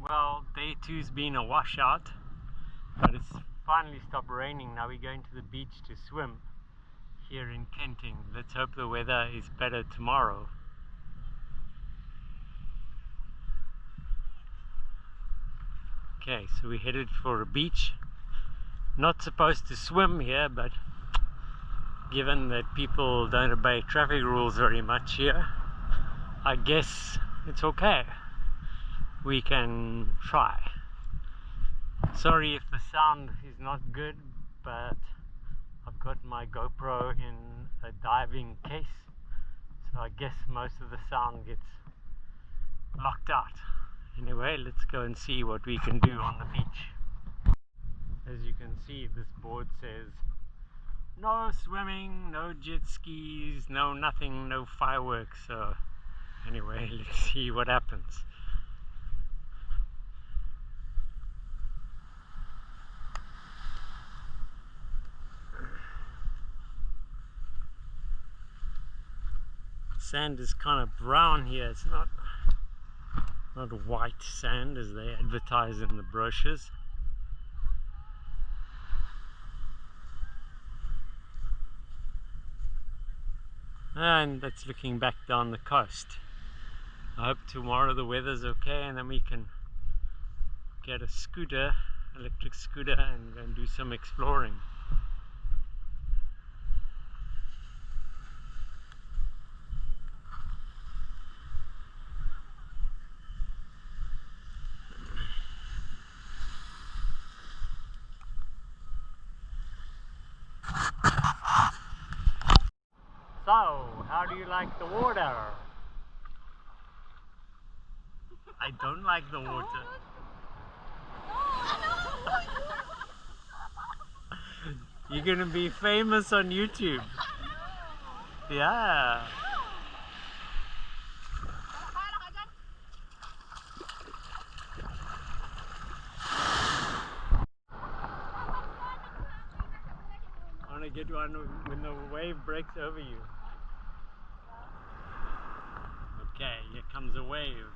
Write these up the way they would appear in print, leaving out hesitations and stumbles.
Well, day two's been a washout, but it's finally stopped raining. Now we're going to the beach to swim here in Kenting. Let's hope the weather is better tomorrow. Okay, so we headed for a beach. Not supposed to swim here, but given that people don't obey traffic rules very much here, I guess it's okay. We can try. Sorry if the sound is not good, but I've got my GoPro in a diving case, so I guess most of the sound gets blocked out. Anyway, let's go and see what we can do on the beach. As you can see, this board says no swimming, no jet skis, no nothing, no fireworks. So anyway, let's see what happens. Sand is kind of brown here. It's not white sand as they advertise in the brochures. And that's looking back down the coast. I hope tomorrow the weather's okay and then we can get a scooter, electric scooter, and do some exploring. So, how do you like the water? I don't like the water. You're gonna be famous on YouTube. Yeah. I wanna get one when the wave breaks over you. Okay, here comes a wave.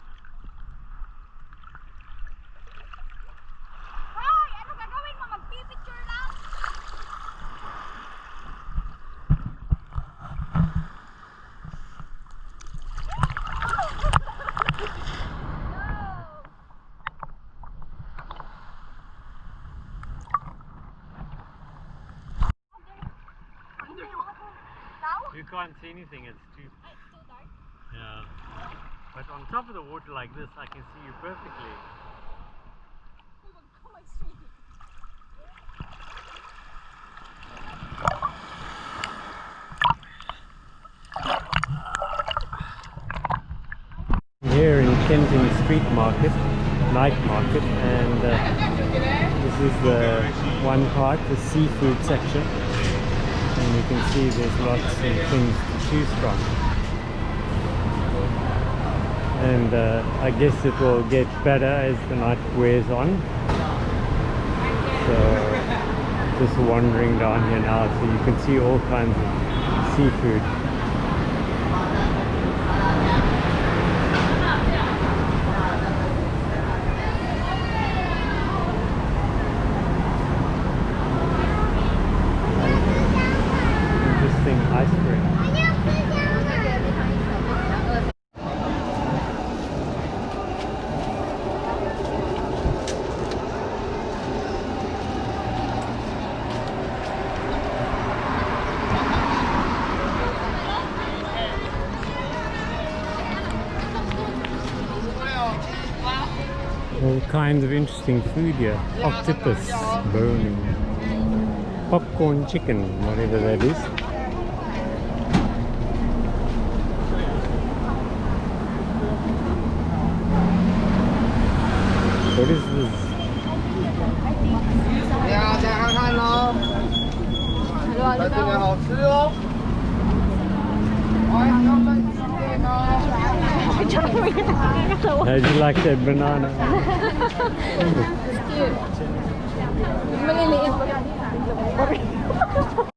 You can't see anything, it's too dark. Yeah. But on top of the water like this, I can see you perfectly. Here in Kenting Street Market, night market, and this is the one part, the seafood section. And you can see there's lots of things to choose from. And I guess it will get better as the night wears on. So just wandering down here now, so you can see all kinds of seafood. Interesting ice cream. All kinds of interesting food here. Octopus, bone, popcorn chicken, whatever that is. What is this? How'd you like that banana? It's cute.